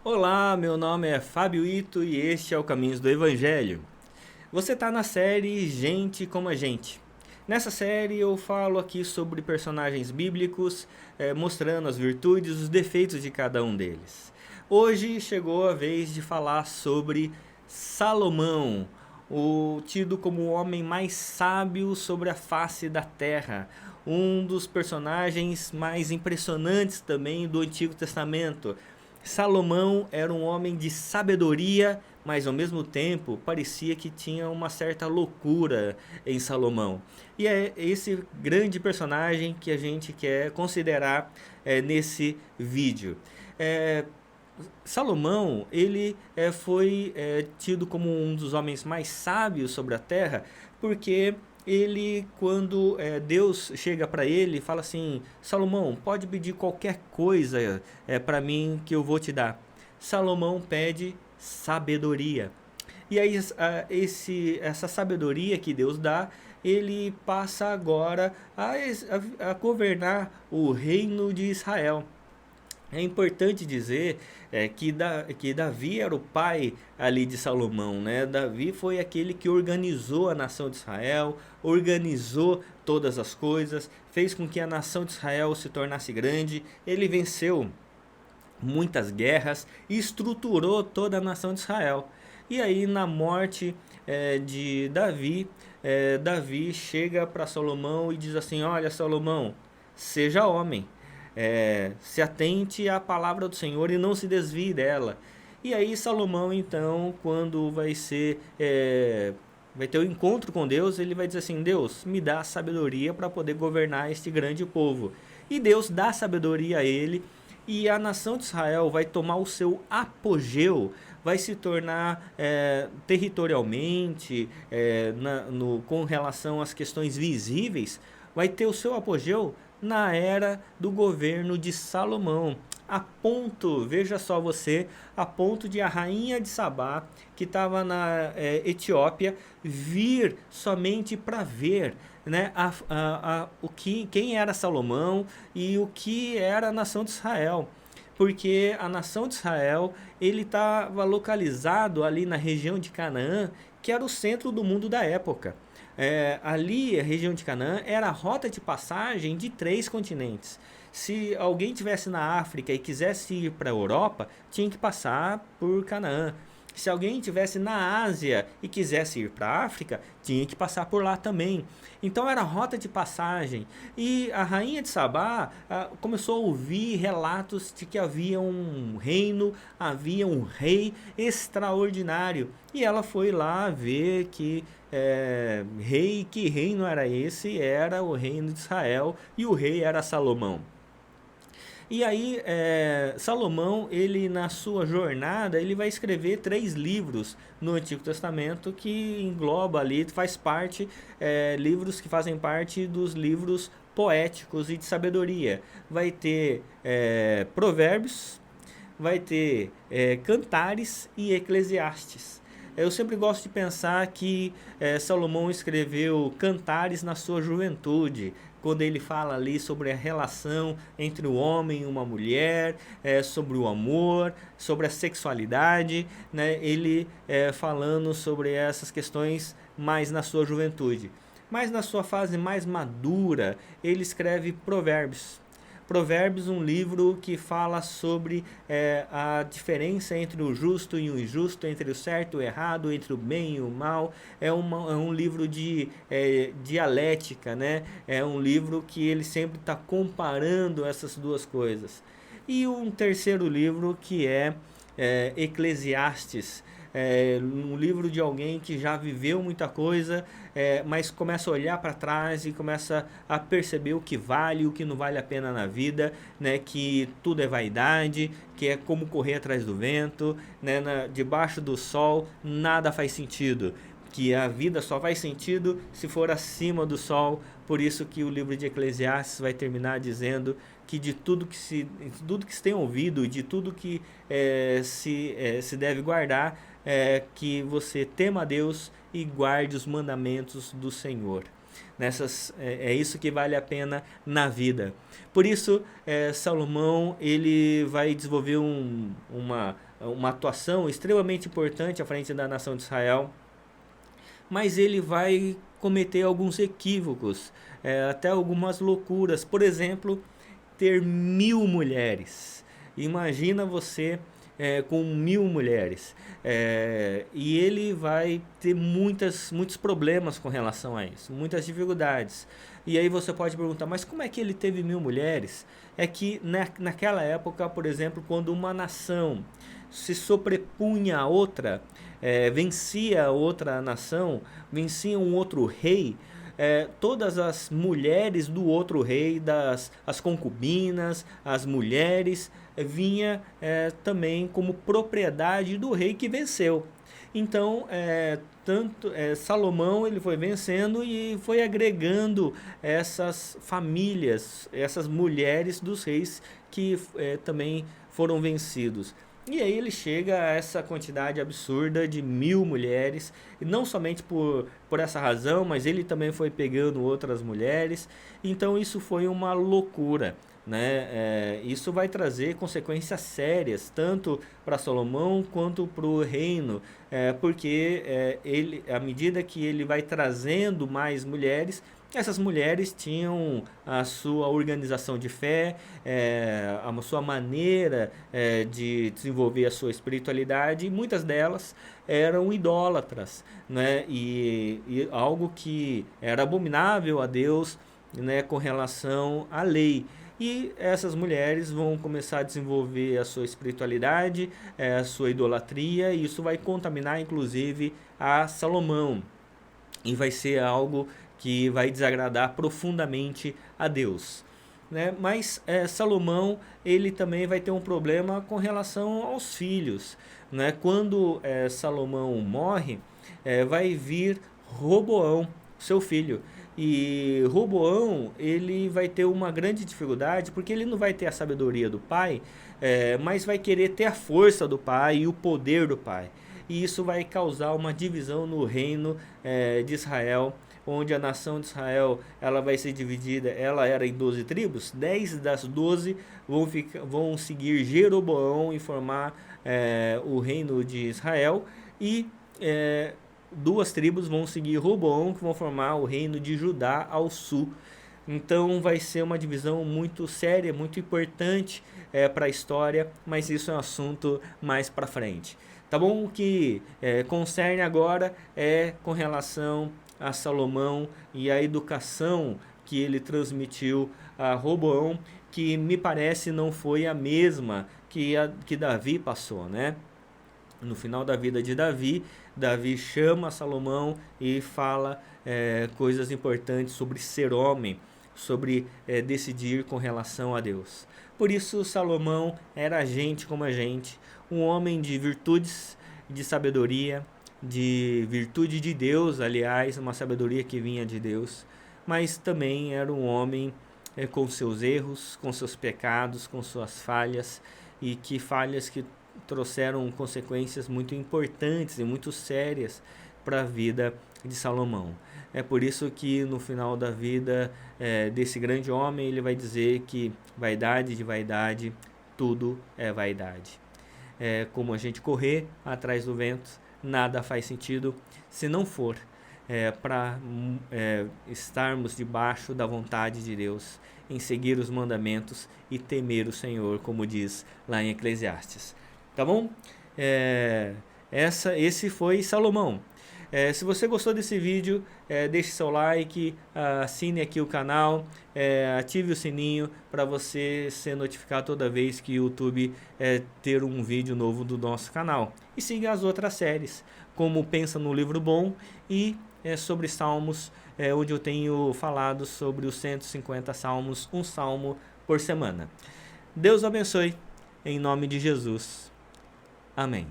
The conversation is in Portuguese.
Olá, meu nome é Fábio Ito e este é o Caminhos do Evangelho. Você está na série Gente como a Gente. Nessa série eu falo aqui sobre personagens bíblicos, mostrando as virtudes e os defeitos de cada um deles. Hoje chegou a vez de falar sobre Salomão, o tido como o homem mais sábio sobre a face da terra, um dos personagens mais impressionantes também do Antigo Testamento. Salomão era um homem de sabedoria, mas ao mesmo tempo parecia que tinha uma certa loucura em Salomão. E é esse grande personagem que a gente quer considerar nesse vídeo. É, Salomão, ele foi tido como um dos homens mais sábios sobre a terra, porque ele, quando Deus chega para ele e fala assim: Salomão, pode pedir qualquer coisa para mim que eu vou te dar. Salomão pede sabedoria. E aí essa sabedoria que Deus dá, ele passa agora a governar o reino de Israel. É importante dizer que Davi era o pai ali de Salomão, né? Davi foi aquele que organizou a nação de Israel, organizou todas as coisas, fez com que a nação de Israel se tornasse grande. Ele venceu muitas guerras e estruturou toda a nação de Israel. E aí, na morte de Davi, Davi chega para Salomão e diz assim: Olha, Salomão, seja homem, se atente à palavra do Senhor e não se desvie dela. E aí, Salomão, então, quando vai ter o um encontro com Deus, ele vai dizer assim: Deus, me dá sabedoria para poder governar este grande povo. E Deus dá sabedoria a ele, e a nação de Israel vai tomar o seu apogeu, vai se tornar territorialmente, com relação às questões visíveis, vai ter o seu apogeu na era do governo de Salomão. A ponto, veja só você, a ponto de a rainha de Sabá, que estava na Etiópia, vir somente para ver, né, quem era Salomão e o que era a nação de Israel. Porque a nação de Israel, ele estava localizado ali na região de Canaã, que era o centro do mundo da época. Ali, a região de Canaã, era a rota de passagem de 3 continentes. Se alguém estivesse na África e quisesse ir para a Europa, tinha que passar por Canaã. Se alguém estivesse na Ásia e quisesse ir para a África, tinha que passar por lá também. Então era rota de passagem. E a rainha de Sabá começou a ouvir relatos de que havia um reino, havia um rei extraordinário. E ela foi lá ver que que reino era esse? Era o reino de Israel, e o rei era Salomão. E aí, Salomão, ele na sua jornada, ele vai escrever 3 livros no Antigo Testamento que engloba ali, faz parte, livros que fazem parte dos livros poéticos e de sabedoria. Vai ter Provérbios, vai ter Cantares e Eclesiastes. Eu sempre gosto de pensar que Salomão escreveu Cantares na sua juventude, quando ele fala ali sobre a relação entre o homem e uma mulher, sobre o amor, sobre a sexualidade, né? Ele falando sobre essas questões mais na sua juventude. Mas na sua fase mais madura, ele escreve Provérbios. Provérbios, um livro que fala sobre a diferença entre o justo e o injusto, entre o certo e o errado, entre o bem e o mal. É um livro de dialética, né? É um livro que ele sempre está comparando essas duas coisas. E um terceiro livro que é Eclesiastes, um livro de alguém que já viveu muita coisa, mas começa a olhar para trás e começa a perceber o que vale e o que não vale a pena na vida, né? Que tudo é vaidade, que é como correr atrás do vento, né? Debaixo do sol nada faz sentido, que a vida só faz sentido se for acima do sol. Por isso que o livro de Eclesiastes vai terminar dizendo que de tudo que se tem ouvido, de tudo que se deve guardar, que você tema a Deus e guarde os mandamentos do Senhor. É isso que vale a pena na vida. Por isso, Salomão ele vai desenvolver uma atuação extremamente importante à frente da nação de Israel, mas ele vai cometer alguns equívocos, até algumas loucuras. Por exemplo, ter 1000 mulheres. Imagina você com 1000 mulheres. E ele vai ter muitos problemas com relação a isso, muitas dificuldades. E aí você pode perguntar, mas como é que ele teve 1000 mulheres? É que naquela época, por exemplo, quando uma nação se sobrepunha a outra, vencia outra nação, vencia um outro rei, todas as mulheres do outro rei, as concubinas, as mulheres, vinha também como propriedade do rei que venceu. Então, Salomão ele foi vencendo e foi agregando essas famílias, essas mulheres dos reis que também foram vencidos. E aí ele chega a essa quantidade absurda de 1000 mulheres, e não somente por essa razão, mas ele também foi pegando outras mulheres. Então isso foi uma loucura, né? Isso vai trazer consequências sérias, tanto para Salomão quanto para o reino, porque à medida que ele vai trazendo mais mulheres, essas mulheres tinham a sua organização de fé, a sua maneira de desenvolver a sua espiritualidade, e muitas delas eram idólatras, né? E algo que era abominável a Deus, né, com relação à lei. E essas mulheres vão começar a desenvolver a sua espiritualidade, a sua idolatria, e isso vai contaminar inclusive a Salomão. E vai ser algo que vai desagradar profundamente a Deus, né? Mas Salomão ele também vai ter um problema com relação aos filhos, né? Quando Salomão morre, vai vir Roboão, seu filho. E Roboão ele vai ter uma grande dificuldade, porque ele não vai ter a sabedoria do pai, mas vai querer ter a força do pai e o poder do pai. E isso vai causar uma divisão no reino de Israel, onde a nação de Israel ela vai ser dividida. Ela era em 12 tribos, 10 das 12 vão seguir Jeroboão e formar o reino de Israel, e 2 tribos vão seguir Roboão, que vão formar o reino de Judá ao sul. Então vai ser uma divisão muito séria, muito importante para a história, mas isso é um assunto mais para frente. Tá bom? O que concerne agora com relação a Salomão e a educação que ele transmitiu a Roboão, que me parece não foi a mesma que Davi passou, né? No final da vida de Davi, Davi chama Salomão e fala coisas importantes sobre ser homem, sobre decidir com relação a Deus. Por isso Salomão era gente como a gente, um homem de virtudes, de sabedoria, de virtude de Deus, aliás, uma sabedoria que vinha de Deus, mas também era um homem com seus erros, com seus pecados, com suas falhas, e que falhas que trouxeram consequências muito importantes e muito sérias para a vida de Salomão. É por isso que no final da vida desse grande homem ele vai dizer que vaidade de vaidade, tudo é vaidade. É como a gente correr atrás do vento, nada faz sentido se não for para estarmos debaixo da vontade de Deus, em seguir os mandamentos e temer o Senhor, como diz lá em Eclesiastes. Tá bom? Esse foi Salomão. Se você gostou desse vídeo, deixe seu like, assine aqui o canal, ative o sininho para você ser notificado toda vez que o YouTube ter um vídeo novo do nosso canal. E siga as outras séries, como Pensa no Livro Bom e sobre Salmos, onde eu tenho falado sobre os 150 salmos, um salmo por semana. Deus abençoe, em nome de Jesus. Amém.